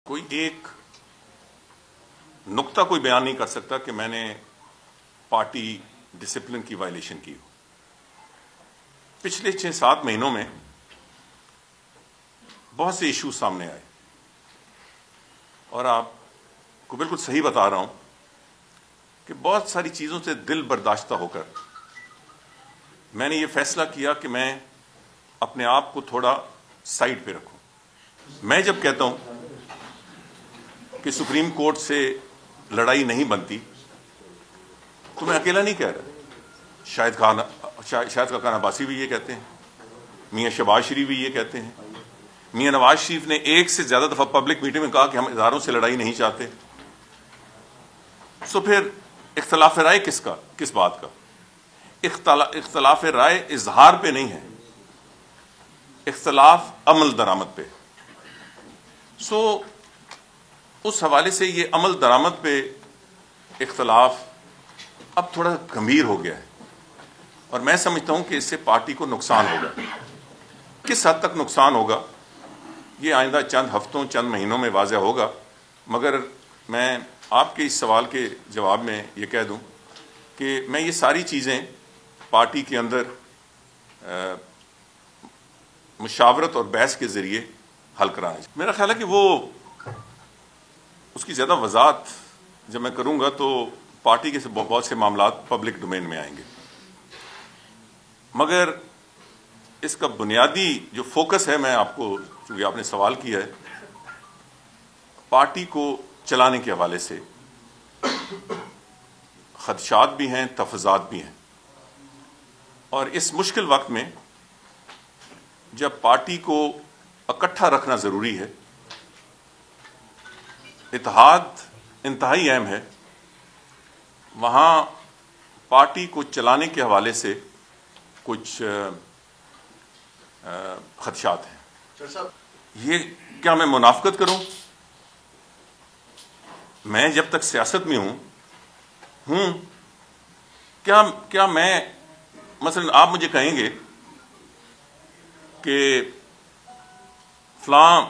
کوئی ایک نقطہ کوئی بیان نہیں کر سکتا کہ میں نے پارٹی ڈسپلن کی وائلیشن کی ہو۔ پچھلے 6-7 مہینوں میں بہت سے ایشوز سامنے آئے اور آپ کو بالکل صحیح بتا رہا ہوں کہ بہت ساری چیزوں سے دل برداشتہ ہو کر میں نے یہ فیصلہ کیا کہ میں اپنے آپ کو تھوڑا سائڈ پہ رکھوں۔ میں جب کہتا ہوں کہ سپریم کورٹ سے لڑائی نہیں بنتی تو میں اکیلا نہیں کہہ رہا، شاہد خاقان عباسی بھی یہ کہتے ہیں، میاں شہباز شریف بھی یہ کہتے ہیں، میاں نواز شریف نے ایک سے زیادہ دفعہ پبلک میٹنگ میں کہا کہ ہم اداروں سے لڑائی نہیں چاہتے۔ سو پھر اختلاف رائے کس بات کا؟ اختلاف رائے اظہار پہ نہیں ہے، اختلاف عمل درآمد پہ۔ سو اس حوالے سے یہ عمل درآمد پہ اختلاف اب تھوڑا گمبھیر ہو گیا ہے اور میں سمجھتا ہوں کہ اس سے پارٹی کو نقصان ہوگا۔ کس حد تک نقصان ہوگا یہ آئندہ چند ہفتوں چند مہینوں میں واضح ہوگا، مگر میں آپ کے اس سوال کے جواب میں یہ کہہ دوں کہ میں یہ ساری چیزیں پارٹی کے اندر مشاورت اور بحث کے ذریعے حل کرانا چاہیے۔ میرا خیال ہے کہ وہ اس کی زیادہ وضاحت جب میں کروں گا تو پارٹی کے بہت سے معاملات پبلک ڈومین میں آئیں گے، مگر اس کا بنیادی جو فوکس ہے، میں آپ کو چونکہ آپ نے سوال کیا ہے، پارٹی کو چلانے کے حوالے سے خدشات بھی ہیں، تفضات بھی ہیں، اور اس مشکل وقت میں جب پارٹی کو اکٹھا رکھنا ضروری ہے، اتحاد انتہائی اہم ہے، وہاں پارٹی کو چلانے کے حوالے سے کچھ خدشات ہیں۔ یہ کیا میں منافقت کروں؟ میں جب تک سیاست میں ہوں کیا میں مثلا آپ مجھے کہیں گے کہ فلاں،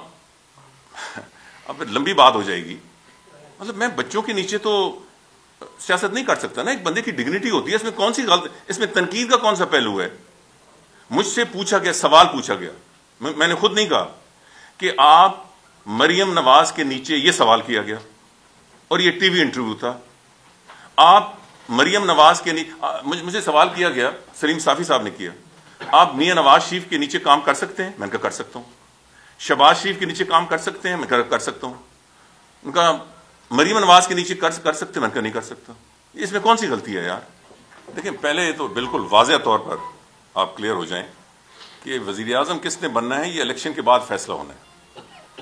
اب لمبی بات ہو جائے گی، مطلب میں بچوں کے نیچے تو سیاست نہیں کر سکتا نا، ایک بندے کی ڈگنیٹی ہوتی ہے، اس میں کون سی غلط، اس میں تنقید کا کون سا پہلو ہے؟ مجھ سے پوچھا گیا، سوال پوچھا گیا، میں نے خود نہیں کہا کہ آپ مریم نواز کے نیچے یہ سوال کیا گیا اور یہ ٹی وی انٹرویو تھا، آپ مریم نواز کے نیچے مجھے سوال کیا گیا، سلیم صافی صاحب نے کیا، آپ میاں نواز شریف کے نیچے کام کر سکتے ہیں؟ میں نے کہا کر سکتا ہوں۔ شہباز شریف کے نیچے کام کر سکتے ہیں؟ میں کر سکتا ہوں۔ ان کا مریم نواز کے نیچے کر سکتے ہیں؟ میں کہا نہیں کر سکتا۔ اس میں کون سی غلطی ہے یار؟ دیکھیں، پہلے تو بالکل واضح طور پر آپ کلیئر ہو جائیں کہ وزیر اعظم کس نے بننا ہے، یہ الیکشن کے بعد فیصلہ ہونا ہے۔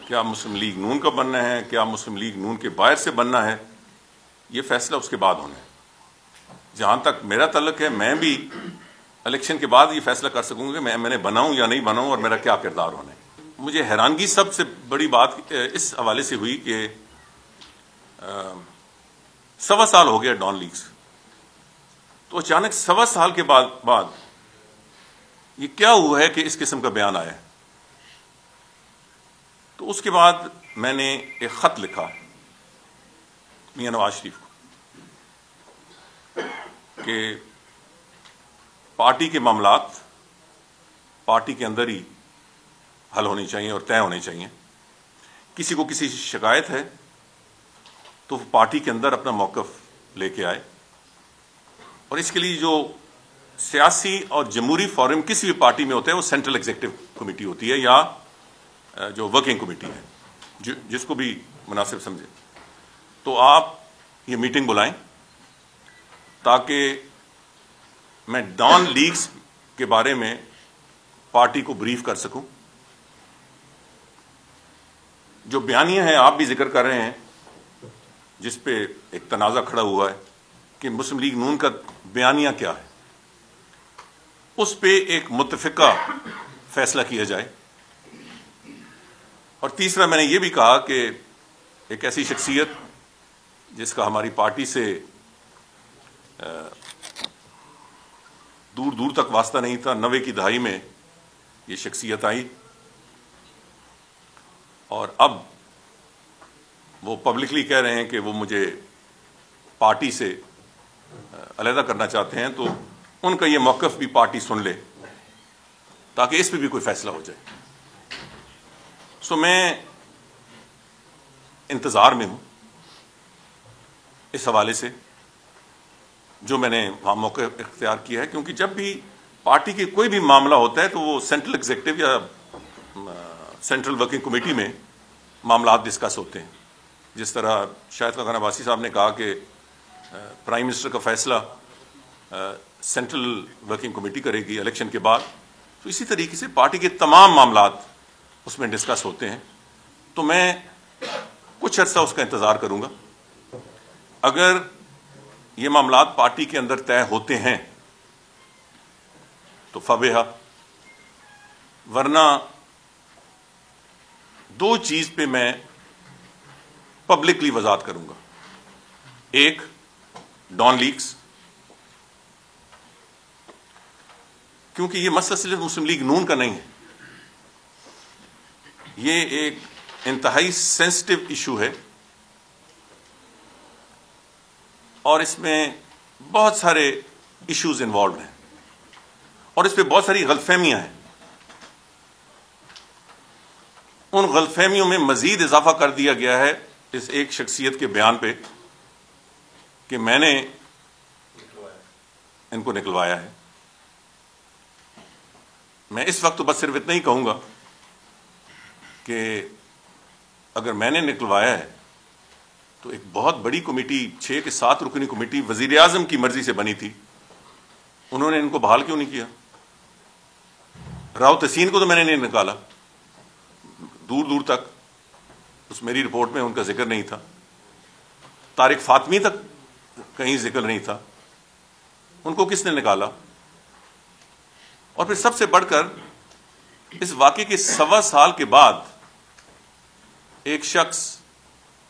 کیا مسلم لیگ نون کا بننا ہے، کیا مسلم لیگ نون کے باہر سے بننا ہے، یہ فیصلہ اس کے بعد ہونا ہے۔ جہاں تک میرا تعلق ہے، میں بھی الیکشن کے بعد یہ فیصلہ کر سکوں گا کہ میں نے بناؤں یا نہیں بناؤں اور میرا کیا کردار ہونا ہے۔ مجھے حیرانگی سب سے بڑی بات اس حوالے سے ہوئی کہ 1.25 سال ہو گیا ڈان لیگز، تو اچانک 1.25 سال کے بعد یہ کیا ہوا ہے کہ اس قسم کا بیان آیا ہے؟ تو اس کے بعد میں نے ایک خط لکھا میاں نواز شریف کو کہ پارٹی کے معاملات پارٹی کے اندر ہی حل ہونی چاہیے اور طے ہونے چاہیے۔ کسی کو کسی شکایت ہے تو پارٹی کے اندر اپنا موقف لے کے آئے، اور اس کے لیے جو سیاسی اور جمہوری فورم کسی بھی پارٹی میں ہوتا ہے وہ سینٹرل ایگزیکٹو کمیٹی ہوتی ہے یا جو ورکنگ کمیٹی ہے، جس کو بھی مناسب سمجھے، تو آپ یہ میٹنگ بلائیں تاکہ میں ڈان لیگز کے بارے میں پارٹی کو بریف کر سکوں۔ جو بیانیہ ہیں آپ بھی ذکر کر رہے ہیں، جس پہ ایک تنازع کھڑا ہوا ہے کہ مسلم لیگ نون کا بیانیہ کیا ہے، اس پہ ایک متفقہ فیصلہ کیا جائے۔ اور تیسرا میں نے یہ بھی کہا کہ ایک ایسی شخصیت جس کا ہماری پارٹی سے دور دور تک واسطہ نہیں تھا، 90 کی دہائی میں یہ شخصیت آئی اور اب وہ پبلکلی کہہ رہے ہیں کہ وہ مجھے پارٹی سے علیحدہ کرنا چاہتے ہیں، تو ان کا یہ موقف بھی پارٹی سن لے تاکہ اس پہ بھی کوئی فیصلہ ہو جائے۔ سو میں انتظار میں ہوں اس حوالے سے جو میں نے وہاں موقع اختیار کیا ہے، کیونکہ جب بھی پارٹی کے کوئی بھی معاملہ ہوتا ہے تو وہ سینٹرل ایگزیکٹو یا سینٹرل ورکنگ کمیٹی میں معاملات ڈسکس ہوتے ہیں۔ جس طرح شاہد خاقان عباسی صاحب نے کہا کہ پرائم منسٹر کا فیصلہ سینٹرل ورکنگ کمیٹی کرے گی الیکشن کے بعد، تو اسی طریقے سے پارٹی کے تمام معاملات اس میں ڈسکس ہوتے ہیں۔ تو میں کچھ عرصہ اس کا انتظار کروں گا۔ اگر یہ معاملات پارٹی کے اندر طے ہوتے ہیں تو فبیہا، ورنہ دو چیز پہ میں پبلکلی وضاحت کروں گا۔ ایک، ڈان لیکس، کیونکہ یہ مسئلہ صرف مسلم لیگ نون کا نہیں ہے، یہ ایک انتہائی سینسٹیو ایشو ہے اور اس میں بہت سارے ایشوز انوالوڈ ہیں اور اس پہ بہت ساری غلط فہمیاں ہیں۔ ان غلط فہمیوں میں مزید اضافہ کر دیا گیا ہے اس ایک شخصیت کے بیان پہ کہ میں نے ان کو نکلوایا ہے۔ میں اس وقت تو بس صرف اتنا ہی کہوں گا کہ اگر میں نے نکلوایا ہے تو ایک بہت بڑی کمیٹی، 6 کے 7 رکنی کمیٹی وزیر اعظم کی مرضی سے بنی تھی، انہوں نے ان کو بحال کیوں نہیں کیا؟ راؤ تحسین کو تو میں نے نہیں نکالا، دور دور تک اس میری رپورٹ میں ان کا ذکر نہیں تھا، طارق فاطمی تک کہیں ذکر نہیں تھا، ان کو کس نے نکالا؟ اور پھر سب سے بڑھ کر اس واقعے کے 1.25 سال کے بعد ایک شخص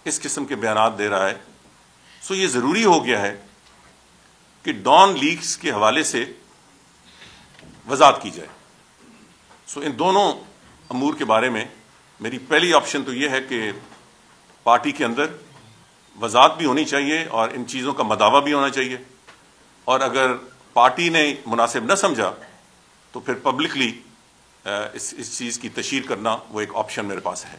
اس قسم کے بیانات دے رہا ہے۔ سو یہ ضروری ہو گیا ہے کہ ڈان لیکس کے حوالے سے وضاحت کی جائے۔ سو ان دونوں امور کے بارے میں میری پہلی آپشن تو یہ ہے کہ پارٹی کے اندر وضاحت بھی ہونی چاہیے اور ان چیزوں کا مداوع بھی ہونا چاہیے، اور اگر پارٹی نے مناسب نہ سمجھا تو پھر پبلکلی اس چیز کی تشہیر کرنا وہ ایک آپشن میرے پاس ہے۔